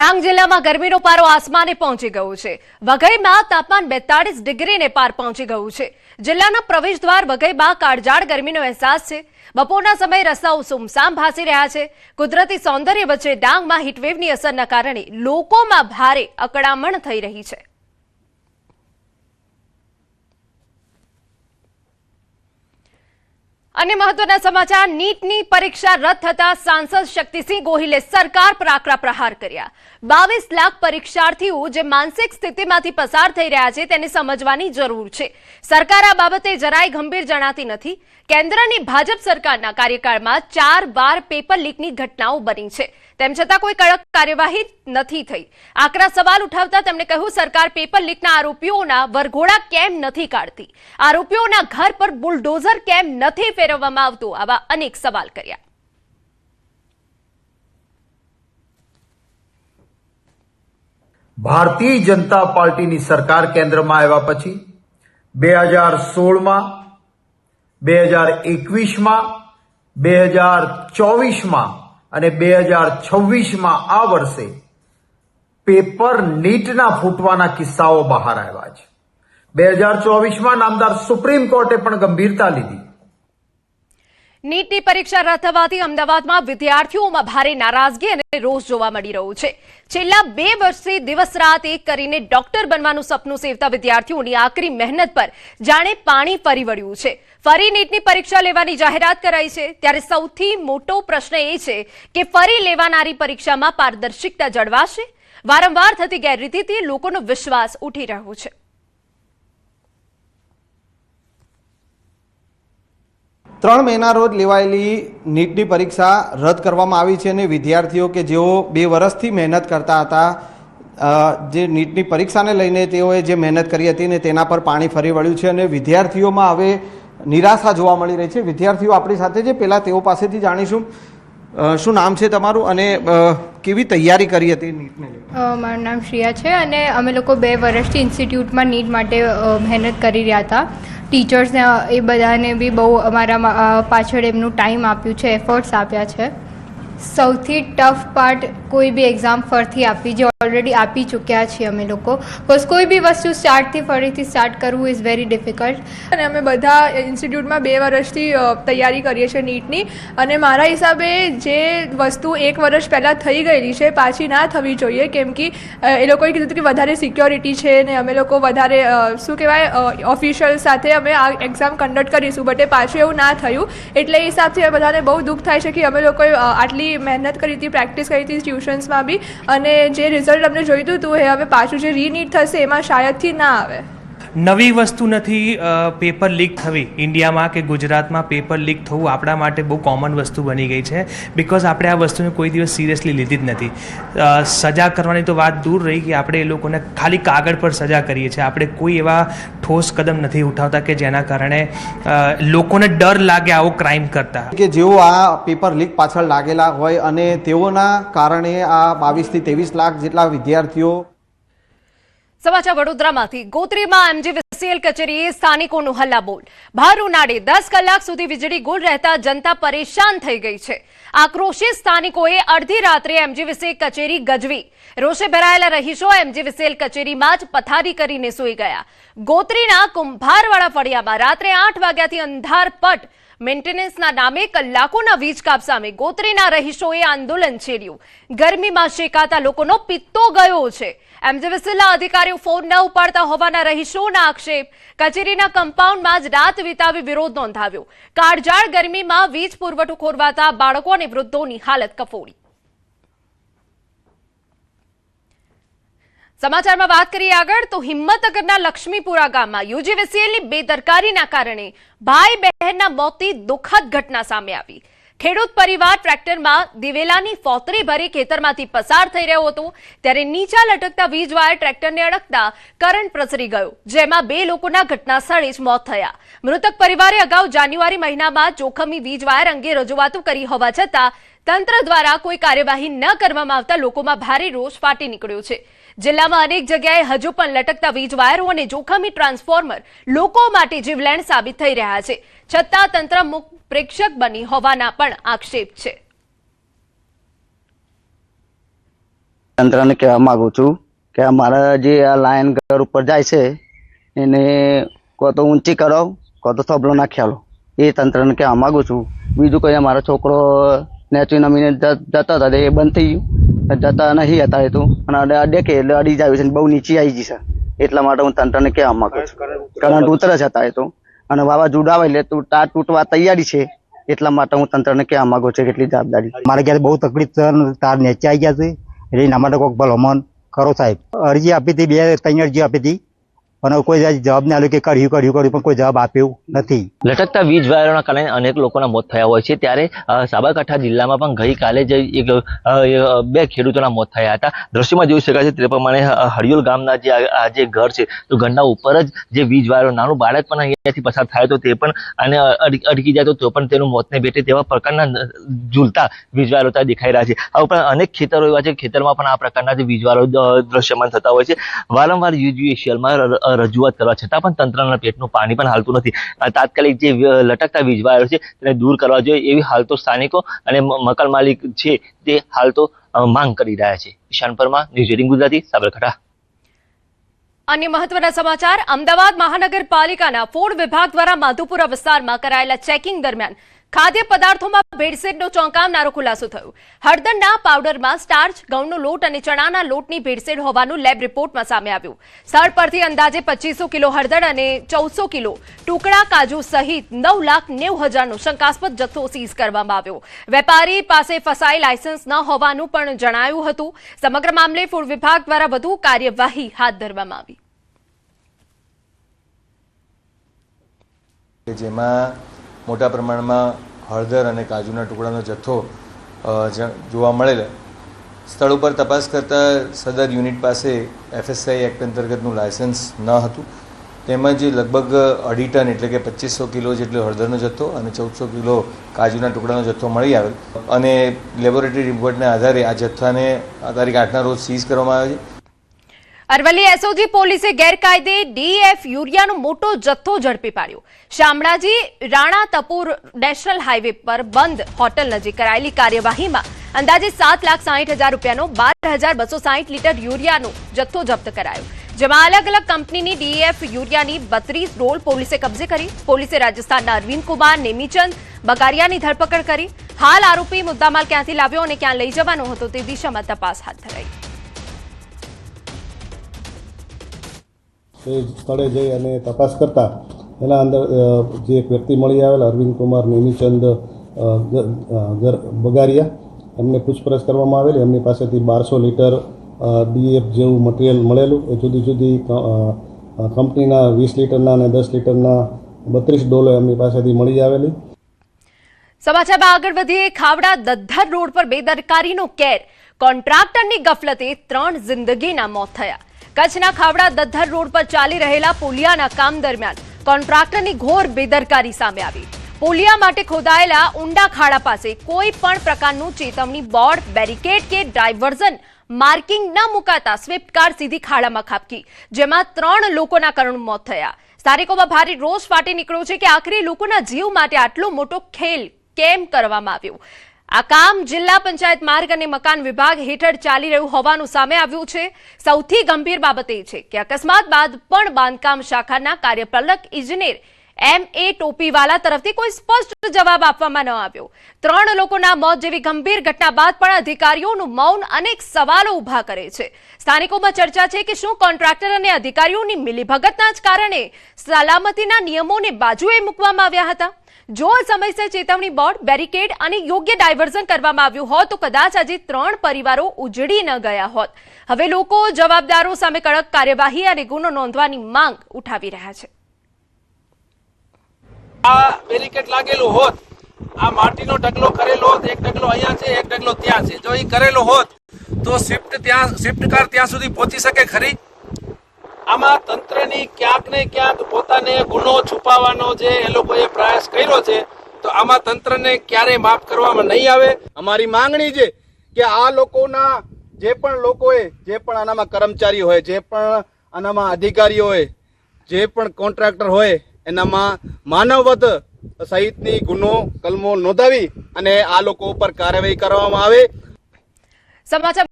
ડાંગ જિલ્લામાં ગરમીનો પારો આસમાને પહોંચી ગયો છે। વઘઈમાં તાપમાન 42 ડિગ્રીને પાર પહોંચી ગયું છે। જિલ્લાના પ્રવેશદ્વાર વઘઈમાં કાળઝાળ ગરમીનો અહેસાસ છે। બપોરના સમયે રસ્તાઓ સુમસામ ભાસી રહ્યા છે। કુદરતી સૌંદર્ય વચ્ચે ડાંગમાં હીટવેવની અસરના કારણે લોકોમાં ભારે અકળામણ થઈ રહી છે। अन्य महत्वना समाचार नीटनी परीक्षा रद्द थता सांसद शक्तिसिंह गोहिले सरकार पर आकरा प्रहार कर्या। 22 लाख परीक्षार्थीओ जे मानसिक स्थितिमांथी पसार थई रह्या छे तेने समजवानी जरूर छे। सरकार आ बाबते જરાય ગંભીર જણાતી નથી। કેન્દ્રની ભાજપ સરકારના કાર્યકાળમાં 4 વાર પેપર લીકની ઘટનાઓ બની છે, તેમ છતાં કોઈ કડક કાર્યવાહી નથી થઈ। આકરા સવાલ ઉઠાવતા તેમણે કહ્યું, સરકાર પેપર લીકના આરોપીઓના વરઘોડા કેમ નથી કાઢતી, આરોપીઓના ઘર પર બુલડોઝર કેમ નથી ફેરવવામાં આવતું, આવા અનેક સવાલ કર્યા। ભારતીય જનતા પાર્ટીની સરકાર કેન્દ્રમાં આવ્યા પછી 2016માં 2021માં 2024માં અને 2026માં આ વર્ષે પેપર નીટના ફૂટવાના કિસ્સાઓ બહાર આવ્યા છે। 2024માં નામદાર સુપ્રીમ કોર્ટે પણ ગંભીરતા લીધી। નીટની પરીક્ષા રદ થવાથી અમદાવાદમાં વિદ્યાર્થીઓમાં ભારે નારાજગી અને રોષ જોવા મળી રહ્યો છે। છેલ્લા 2 વર્ષથી દિવસ રાત એક કરીને ડોક્ટર બનવાનું સપનું સેવતા વિદ્યાર્થીઓની આકરી મહેનત પર જાણે પાણી ફરી વળ્યું છે। ફરી નીટની પરીક્ષા લેવાની જાહેરાત કરાઈ છે, ત્યારે સૌથી મોટો પ્રશ્ન એ છે કે ફરી લેવાનારી પરીક્ષામાં પારદર્શિકતા જળવાશે? વારંવાર થતી ગેરરીતિથી લોકોનો વિશ્વાસ ઉઠી રહ્યો છે। ત્રણ મહિના રોજ લેવાયેલી નીટની પરીક્ષા રદ કરવામાં આવી છે અને વિદ્યાર્થીઓ કે જેઓ 2 વર્ષથી મહેનત કરતા હતા, જે નીટની પરીક્ષાને લઈને તેઓએ જે મહેનત કરી હતી ને તેના પર પાણી ફરી વળ્યું છે અને વિદ્યાર્થીઓમાં હવે નિરાશા જોવા મળી રહી છે। વિદ્યાર્થીઓ આપણી સાથે છે, પહેલાં તેઓ પાસેથી જાણીશું શું નામ છે તમારું અને કેવી તૈયારી કરી હતી નીટને લઈને? મારું નામ શ્રેયા છે અને અમે લોકો 2 વર્ષથી ઇન્સ્ટિટ્યૂટમાં નીટ માટે મહેનત કરી રહ્યા હતા। ટીચર્સને એ બધાને બી બહુ અમારા પાછળ એમનું ટાઈમ આપ્યું છે, એફર્ટ્સ આપ્યા છે। સૌથી ટફ પાર્ટ કોઈ બી એક્ઝામ ફરીથી આપવી, જે ઓલરેડી આપી ચૂક્યા છીએ અમે લોકો, બસ કોઈ બી વસ્તુ ફરીથી સ્ટાર્ટ કરવું ઇઝ વેરી ડિફિકલ્ટ। અને અમે બધા ઇન્સ્ટિટ્યૂટમાં 2 વર્ષથી તૈયારી કરીએ છીએ નીટની, અને મારા હિસાબે જે વસ્તુ 1 વર્ષ પહેલાં થઈ ગયેલી છે પાછી ના થવી જોઈએ, કેમ કે એ લોકોએ કીધું હતું કે વધારે સિક્યોરિટી છે ને અમે લોકો વધારે શું કહેવાય ઓફિશિયલ સાથે અમે આ એક્ઝામ કન્ડક્ટ કરીશું, બટ એ પાછું એવું ના થયું। એટલે એ હિસાબથી બધાને બહુ દુઃખ થાય છે કે અમે લોકોએ આટલી મહેનત કરી હતી, પ્રેક્ટિસ કરી હતી ટ્યુશન્સમાં બી, અને જે રિઝલ્ટ અમને જોઈતું હતું એ હવે પાછું જે રીનીટ થશે એમાં શાયદથી ના આવે। નવી વસ્તુ નથી પેપર લીક થવી। ઇન્ડિયામાં કે ગુજરાતમાં પેપર લીક થવું આપણા માટે બહુ કોમન વસ્તુ બની ગઈ છે, બિકોઝ આપણે આ વસ્તુને કોઈ દિવસ સિરિયસલી લીધી જ નથી। સજા કરવાની તો વાત દૂર રહી કે આપણે એ લોકોને ખાલી કાગળ પર સજા કરીએ છીએ, આપણે કોઈ એવા ઠોસ કદમ નથી ઉઠાવતા કે જેના કારણે લોકોને ડર લાગે આવો ક્રાઇમ કરતા। કે જેઓ આ પેપર લીક પાછળ લાગેલા હોય અને તેઓના કારણે આ 22 થી 23 લાખ જેટલા વિદ્યાર્થીઓ। સમાચાર વડોદરામાંથી ગોત્રીમાં એમજીવીસીએલ કચેરીએ સ્થાનિકોનું હલ્લાબોલ। ભર ઉનાળે 10 કલાક સુધી વીજળી ગુલ રહેતા જનતા પરેશાન થઈ ગઈ છે। આક્રોશિત સ્થાનિકોએ અડધી રાત્રે એમજીવીસીએલ કચેરી ગજવી। રોષે ભરાયેલા રહીશો એમજીવીસીએલ કચેરીમાં જ પથારી કરીને સૂઈ ગયા। ગોત્રીના કુંભારવાડા ફળિયામાં રાત્રે 8 વાગ્યાથી અંધારપટ મેન્ટેનન્સના નામે કલાકોના વીજ કાપ સામે ગોત્રીના રહીશોએ આંદોલન છેડ્યું। ગરમીમાં શેકાતા લોકોનો પિત્તો ગયો છે। એમજીવીસીએલના અધિકારીઓ ફોન ન ઉપાડતા હોવાના રહીશોના આક્ષેપ। કચેરીના કમ્પાઉન્ડમાં જ રાત વિતાવી વિરોધ નોંધાવ્યો। કાળઝાળ ગરમીમાં વીજ પુરવઠો ખોરવાતા બાળકો અને વૃદ્ધોની હાલત કફોડી। સમાચારમાં વાત કરીએ આગળ તો હિંમતનગરના લક્ષ્મીપુરા ગામમાં યુજીવીસીએલની બેદરકારીના કારણે ભાઈ બહેનના મોતની દુઃખદ ઘટના સામે આવી। ખેડૂત પરિવાર ટ્રેક્ટરમાં દિવેલાની ફોતરી ભરી ખેતરમાંથી પસાર થઈ રહ્યો હતો, ત્યારે નીચા લટકતા વીજ વાયર ટ્રેક્ટરને અડકતા કરંટ પ્રસરી ગયો, જેમાં 2 લોકોના ઘટના સ્થળે જ મોત થયા। મૃતક પરિવારે અગાઉ જાન્યુઆરી મહિનામાં જોખમી વીજ વાયર અંગે રજૂઆતો કરી હોવા છતાં તંત્ર દ્વારા કોઈ કાર્યવાહી ન કરવામાં આવતા લોકોમાં ભારે રોષ ફાટી નીકળ્યો છે। જિલ્લામાં અનેક જગ્યાએ હજુ પણ લટકતા વીજ વાયરો અને જોખમી ટ્રાન્સફોર્મર લોકો માટે જીવલેણ સાબિત થઈ રહ્યા છે, છતાં તંત્ર મુખ પ્રેક્ષક બની હોવાના પણ આક્ષેપ છે। તંત્રને કહેવા માંગુ છું કે અમારા જે આ લાયન ઘર ઉપર જાય છે એને કો તો ઊંચી કરો કો તો થોભલો નાખી આલો, એ તંત્રને કહેવા માંગુ છું. બીજું કોઈ અમારો છોકરો નેચું નમીને જતા હતા એ બંધ થઈ ગયું, જતા નહીં હતા એ તો, અને દેખે એટલે અડી જાય છે, બહુ નીચી આવી ગઈ છે. એટલા માટે હું તંત્રને કહેવા માંગુ છું. કરંટ ઉતરે છે હતા એ તો, અને વાવાઝોડું આવે એટલે તાર તૂટવા તૈયારી છે. એટલા માટે હું તંત્રને કહેવા માંગુ છું કે એટલી જવાબદારી મારે ઘરે બહુ તકલીફ છે, તાર નીચે આવી ગયા છે એટલે એના માટે કોઈક ભલામણ કરો સાહેબ. અરજી આપી હતી, 2-3 અરજી આપી હતી, પણ કોઈ જવાબ નહીં આપ્યો કે કર્યું પણ કોઈ જવાબ આપ્યો નથી. લટકતા વીજ વાયરોના કારણે અનેક લોકોના મોત થયા હોય છે. ત્યારે સાબરકાંઠા જિલ્લામાં પણ ગઈકાલે જ બે ખેડૂતોના મોત થયા હતા. દ્રશ્યમાં જોઈ શકાય છે તે પ્રમાણે હરિયોલ ગામના જે ઘર છે તો ઘરના ઉપર જ જે વીજ વાયરો, નાનું બાળક પણ અહીંયાથી પસાર થાય તો તે પણ આને અડકી જાય તો પણ તેનું મોતને ભેટે તેવા પ્રકારના ઝૂલતા વીજ વાયરો ત્યાં દેખાઈ રહ્યા છે. આ ઉપરાંત અનેક ખેતરો એવા છે, ખેતરમાં પણ આ પ્રકારના જે વીજ વાયરો દ્રશ્યમાન થતા હોય છે. વારંવાર યુજીએશિયલમાં રજૂઆત કરવા છતાં પણ તંત્રના પેટનું પાણી પણ હાલતું નથી. તાત્કાલિક જે લટકતા વીજ વાયર છે તેને દૂર કરવા જોઈએ એવી હાલ તો સ્થાનિકો અને મકાન માલિક છે તે હાલ તો માંગ કરી રહ્યા છે. ઈશાન પરમાર, ન્યૂઝ 18 ગુજરાતી, સાબરકાંઠા. અન્ય મહત્વના સમાચાર. અમદાવાદ મહાનગરપાલિકાના ફૂડ વિભાગ દ્વારા માધુપુરા વિસ્તારમાં કરાયેલા ચેકિંગ દરમિયાન ખાદ્ય પદાર્થોમાં ભેળસેળનો ચોંકાવનારો ખુલાસો થયો. હળદરના પાવડરમાં સ્ટાર્ચ, ઘઉંનો લોટ અને ચણાના લોટની ભેળસેળ હોવાનું લેબ રિપોર્ટમાં સામે આવ્યું. સ્થળ પરથી અંદાજે 2500 કિલો હળદર અને 1400 કિલો ટુકડા કાજુ સહિત 9,90,000નો શંકાસ્પદ જથ્થો સીઝ કરવામાં આવ્યો. વેપારી પાસે ફસાઈ લાયસન્સ ન હોવાનું પણ જણાયું હતું. સમગ્ર મામલે ફૂડ વિભાગ દ્વારા વધુ કાર્યવાહી હાથ ધરવામાં આવી. જેમાં મોટા પ્રમાણમાં હળદર અને કાજુના ટુકડાનો જથ્થો જોવા મળેલ. સ્થળ ઉપર તપાસ કરતા સદર યુનિટ પાસે FSI એક્ટ અંતર્ગતનું લાયસન્સ ન હતું, તેમજ લગભગ 2.5 ટન એટલે કે 2500 કિલો જેટલો હળદરનો જથ્થો અને 1400 કિલો કાજુના ટુકડાનો જથ્થો મળી આવેલ, અને લેબોરેટરી રિપોર્ટના આધારે આ જથ્થાને તારીખ 8ના રોજ સીઝ કરવામાં આવ્યો છે. અરવલ્લી એસઓજી પોલીસે ગેરકાયદે DF યુરિયાનો મોટો જથ્થો ઝડપી પાડ્યો. શામળાજી રાણા તપોર નેશનલ હાઈવે પર બંધ હોટલ નજીક કરાયેલી કાર્યવાહીમાં અંદાજે 7,60,000 રૂપિયાનો 12,260 લીટર યુરિયાનો જથ્થો જપ્ત કરાયો, જેમાં અલગ અલગ કંપનીની DF યુરિયાની 32 ડોલ પોલીસે કબજે કરી. પોલીસે રાજસ્થાનના અરવિંદ કુમાર નેમીચંદ બગારિયાની ધરપકડ કરી. હાલ આરોપી મુદ્દામાલ ક્યાંથી લાવ્યો અને ક્યાં લઈ જવાનો હતો તે દિશામાં તપાસ હાથ ધરાઈ. તે સ્થળે જઈ અને તપાસ કરતા એના અંદર જે એક વ્યક્તિ મળી આવેલા અરવિંદ કુમાર નેમીચંદ બગારિયા, એમને પૂછપરછ કરવામાં આવેલી. એમની પાસેથી 1200 લીટર DF જેવું મટીરિયલ મળેલું. એ જુદી જુદી કંપનીના 20 લીટરના અને 10 લીટરના 32 ડોલો એમની પાસેથી મળી આવેલી. સમાચારમાં આગળ વધીએ. ખાવડા દદ્ધર રોડ પર બેદરકારીનો કેર. કોન્ટ્રાક્ટરની ગફલતે 3 જિંદગીના મોત થયા. કચ્છના ખાવડા દદ્ધર રોડ પર ચાલી રહેલા પુલિયાના કામ દરમિયાન કોન્ટ્રાક્ટરની ઘોર બેદરકારી સામે આવી. પુલિયા માટે ખોદાયેલા ઊંડા ખાડા પાસે કોઈ પણ પ્રકારનું ચેતવણી બોર્ડ, બેરિકેડ કે ડાયવર્ઝન માર્કિંગ ન મુકાતા સ્વિફ્ટ કાર સીધી ખાડામાં ખાબકી, જેમાં 3 લોકોના કરુણ મોત થયા. સ્થાનિકોમાં ભારે રોષ ફાટી નીકળ્યો છે કે આખરે લોકોના જીવ માટે આટલો મોટો ખેલ કેમ કરવામાં આવ્યો. આ કામ જિલ્લા પંચાયત માર્ગ અને મકાન વિભાગ હેઠળ ચાલી રહ્યું હોવાનું સામે આવ્યું છે. સૌથી ગંભીર બાબત એ છે કે અકસ્માત બાદ પણ બાંધકામ શાખાના કાર્યપાલક ઇજનેર MA ટોપીવાલા તરફથી કોઈ સ્પષ્ટ જવાબ આપવામાં ન આવ્યો. 3 લોકોના મોત જેવી ગંભીર ઘટના બાદ પણ અધિકારીઓનું મૌન અનેક સવાલો ઉભા કરે છે. સ્થાનિકોમાં ચર્ચા છે કે શું કોન્ટ્રાક્ટર અને અધિકારીઓની મિલીભગતના જ કારણે સલામતીના નિયમોને બાજુએ મૂકવામાં આવ્યા હતા? જો સમયસર ચેતવણી બોર્ડ, બેરિકેડ અને યોગ્ય ડાયવર્ઝન કરવામાં આવ્યું હોત તો કદાચ આજે 3 પરિવારો ઉજળી ન ગયા હોત. હવે લોકો જવાબદારો સામે કડક કાર્યવાહી અને ગુનો નોંધવાની માંગ ઉઠાવી રહ્યા છે. આ બેરિકેડ લાગેલું હોત, આ માટીનો ઢગલો કરેલો હોત, એક ઢગલો અહીંયા છે, એક ઢગલો ત્યાં છે, જો એ કરેલો હોત તો સ્વિફ્ટ કાર ત્યાં સુધી પહોંચી શકે ખરી? આમાં તંત્રની ક્યાંક ને ક્યાંક પોતાને ગુનો છુપાવવાનો જે એ લોકોએ પ્રયાસ કર્યો છે, તો આમાં તંત્રને ક્યારેય માફ કરવામાં નહીં આવે. અમારી માંગણી છે કે આ લોકોના જે પણ લોકોએ, જે પણ આનામાં કર્મચારી હોય, જે પણ આનામાં અધિકારીઓ હોય, જે પણ કોન્ટ્રાક્ટર હોય, એનામાં માનવવધ સહિતની ગુનો કલમો નોંધાવી અને આ લોકો ઉપર કાર્યવાહી કરવામાં આવે. સમાચાર